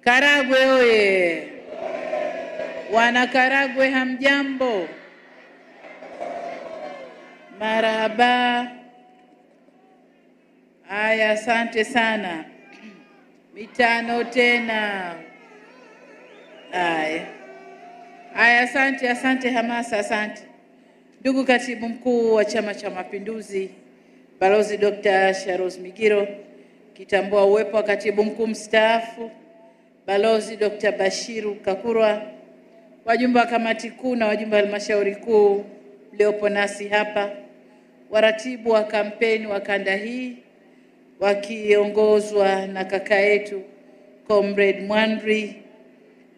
Karagwe oye! Wana Karagwe hamjambo? Marahaba. Aya, asante sana. Mitano tena. Aya, asante hamasa, asante. Ndugu Katibu Mkuu wa Chama cha Mapinduzi, Balozi Dr. Sharos Migiro, kitambua uwepo wa Katibu Mkuu mstaafu Balozi Dr. Bashiru Kakurwa, wajumbe wa kamati kuu na wajumbe wa halmashauri kuu mliopo nasi hapa, waratibu wa kampeni wa kanda hii wakiongozwa na kaka yetu Comrade Mwandri,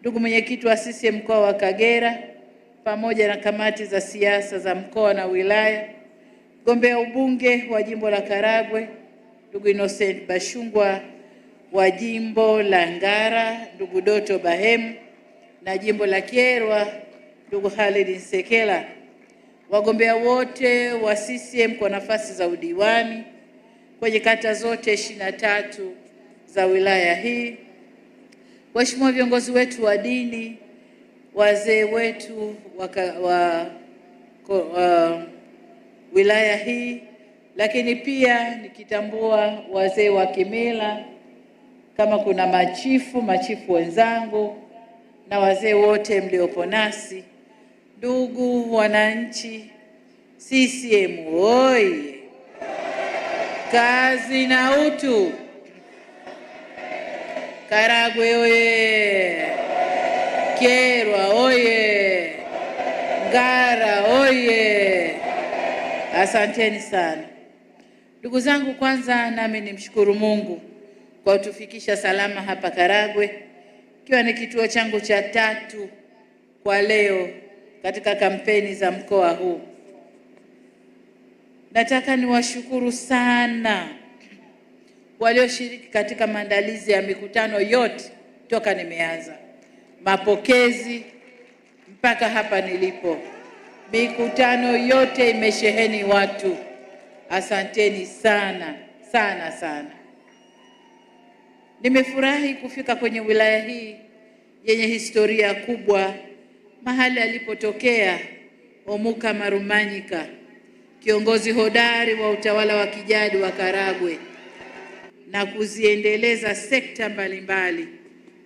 ndugu mwenyekiti wa CCM mkoa wa Kagera, pamoja na kamati za siasa za mkoa na wilaya, mgombea ubunge wa jimbo la Karagwe ndugu Innocent Bashungwa, wa jimbo la Ngara ndugu Doto Bahemu, na jimbo la Kyerwa ndugu Khalid Nsekela, wagombea wote wa CCM kwa nafasi za udiwani kwenye kata zote 23 za wilaya hii, waheshimiwa viongozi wetu wa dini, wazee wetu wa wilaya hii, lakini pia nikitambua wazee wa kimila, kama kuna machifu wenzangu na wazee wote mliopo nasi, ndugu wananchi, CCM oye! Kazi na utu. Karagwe oye! Kyerwa oye! Ngara oye! Asanteni sana. Ndugu zangu, kwanza nami nimshukuru Mungu kwa kutufikisha salama hapa Karagwe, ikiwa ni kituo changu cha 3 kwa leo katika kampeni za mkoa huu. Nataka niwashukuru sana walioshiriki katika maandalizi ya mikutano yote toka nimeanza, mapokezi mpaka hapa nilipo. Mikutano yote imesheheni watu. Asanteni sana sana sana. Nimefurahi kufika kwenye wilaya hii yenye historia kubwa, mahali alipotokea Omuka Marumanyika, kiongozi hodari wa utawala wa kijadi wa Karagwe, na kuziendeleza sekta mbalimbali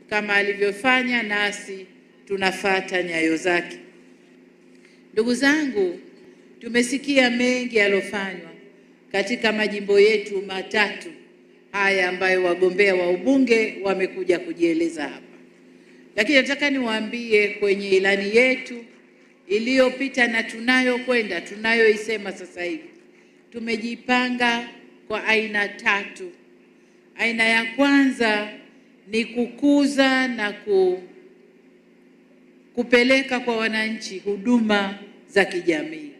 kama alivyofanya, nasi tunafata nyayo zake. Ndugu zangu, tumesikia mengi yalofanywa katika majimbo yetu 3 haya ambayo wagombea wa ubunge wamekuja kujieleza hapa. Lakini nataka niwaambie, kwenye ilani yetu iliyopita na tunayoisema sasa hivi, tumejipanga kwa aina 3. Aina ya kwanza ni kukuza na kupeleka kwa wananchi huduma za kijamii.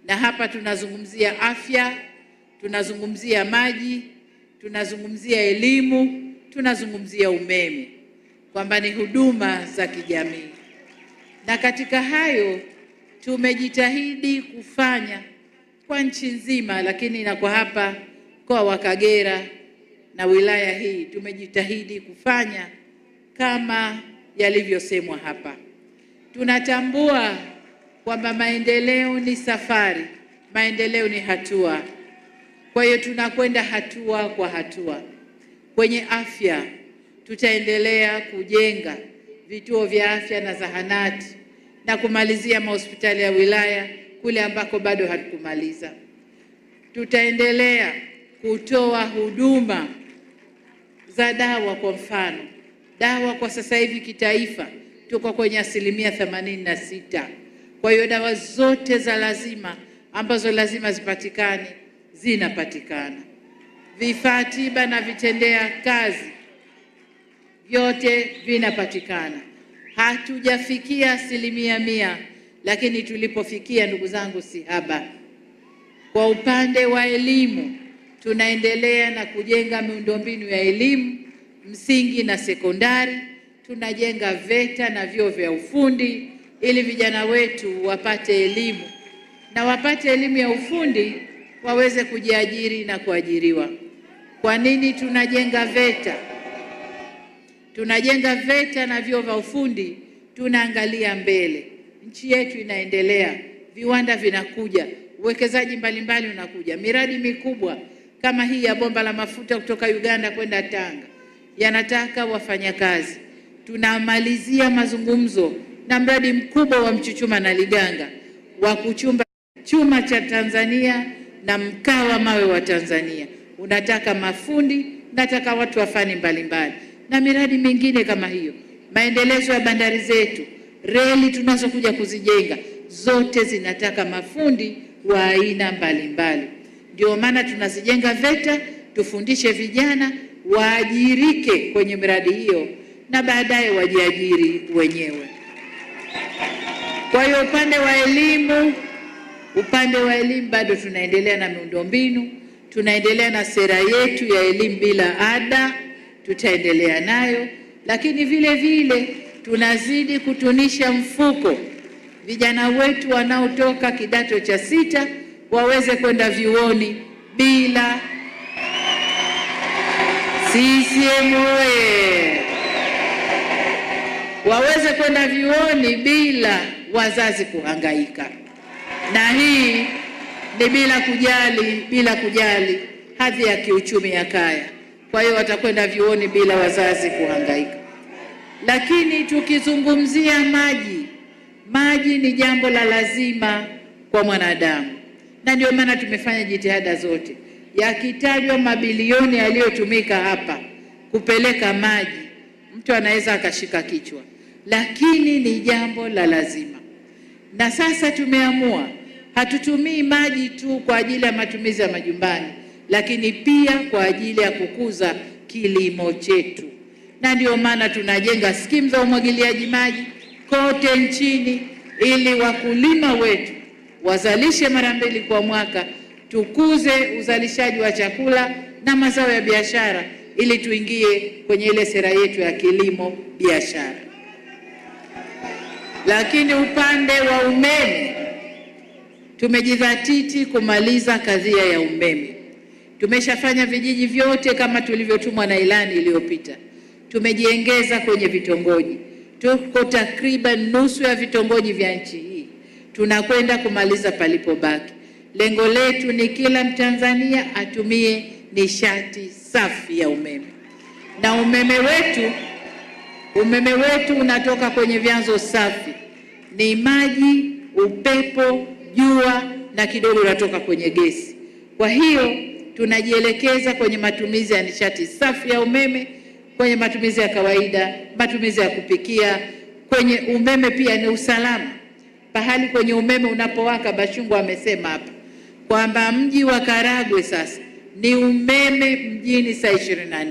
Na hapa tunazungumzia afya, tunazungumzia maji, tunazungumzia elimu, tunazungumzia umeme, kwamba ni huduma za kijamii. Na katika hayo tumejitahidi kufanya kwa nchi nzima, lakini na kwa hapa mkoa wa Kagera na wilaya hii tumejitahidi kufanya kama yalivyosemwa hapa. Tunatambua kwamba maendeleo ni safari, maendeleo ni hatua. Kwa hiyo tunakwenda hatua kwa hatua. Kwenye afya tutaendelea kujenga vituo vya afya na zahanati na kumalizia mahospitali ya wilaya kule ambako bado hatukumaliza. Tutaendelea kutoa huduma za dawa. Kwa mfano, dawa kwa sasa hivi kitaifa tuko kwenye 86%. Kwa hiyo dawa zote za lazima ambazo lazima zipatikane zinapatikana. Vifaa tiba na vitendea kazi vyote vinapatikana. Hatujafikia 100%, lakini tulipofikia, ndugu zangu, si haba. Kwa upande wa elimu, tunaendelea na kujenga miundombinu ya elimu msingi na sekondari. Tunajenga VETA na vyuo vya ufundi ili vijana wetu wapate elimu, na wapate elimu ya ufundi waweze kujiajiri na kuajiriwa. Kwa nini tunajenga VETA? tunajenga VETA na vyuo vya ufundi, tunaangalia mbele. Nchi yetu inaendelea, viwanda vinakuja, uwekezaji mbalimbali unakuja, miradi mikubwa kama hii ya bomba la mafuta kutoka Uganda kwenda Tanga yanataka wafanyakazi. Tunamalizia mazungumzo na mradi mkubwa wa Mchuchuma na Liganga wa kuchumba chuma cha Tanzania na mkaa wa mawe wa Tanzania. Unataka mafundi, nataka watu wa fani mbalimbali na miradi mingine kama hiyo. Maendelezo ya bandari zetu, reli tunazokuja kuzijenga, zote zinataka mafundi wa aina mbalimbali. Ndio maana tunazijenga VETA, tufundishe vijana waajirike kwenye miradi hiyo na baadaye wajiajiri wenyewe. Kwa hiyo upande wa elimu bado tunaendelea na miundombinu, tunaendelea na sera yetu ya elimu bila ada, tutaendelea nayo, lakini vile vile tunazidi kutunisha mfuko. Vijana wetu wanaotoka kidato cha 6 waweze kwenda vyuoni bila CCM waweze kwenda vyuoni bila wazazi kuhangaika. Na hii ni bila kujali hadhi ya kiuchumi ya kaya. Kwa hiyo watakwenda vyuoni bila wazazi kuhangaika. Lakini tukizungumzia maji ni jambo la lazima kwa mwanadamu. Na ndio maana tumefanya jitihada zote. Yakitajwa mabilioni yaliyotumika hapa kupeleka maji, mtu anaweza akashika kichwa, lakini ni jambo la lazima. Na sasa tumeamua hatutumii maji tu kwa ajili ya matumizi ya majumbani, lakini pia kwa ajili ya kukuza kilimo chetu. Na ndio maana tunajenga skimu za umwagiliaji maji kote nchini ili wakulima wetu wazalishe mara 2 kwa mwaka, tukuze uzalishaji wa chakula na mazao ya biashara ili tuingie kwenye ile sera yetu ya kilimo biashara. Lakini upande wa umeme tumejidhatiti kumaliza kadhia ya umeme. Tumeshafanya vijiji vyote kama tulivyotumwa na ilani iliyopita. Tumejiengeza kwenye vitongoji. Tuko takriban nusu ya vitongoji vya nchi hii. Tunakwenda kumaliza palipobaki. Lengo letu ni kila Mtanzania atumie nishati safi ya umeme. Na umeme wetu unatoka kwenye vyanzo safi. Ni maji, upepo, jua na kidogo unatoka kwenye gesi. Kwa hiyo tunajielekeza kwenye matumizi ya nishati safi ya umeme, kwenye matumizi ya kawaida, matumizi ya kupikia. Kwenye umeme pia ni usalama. Pahali kwenye umeme unapowaka, Bashungwa amesema hapa kwamba mji wa Karagwe sasa ni umeme mjini saa 24.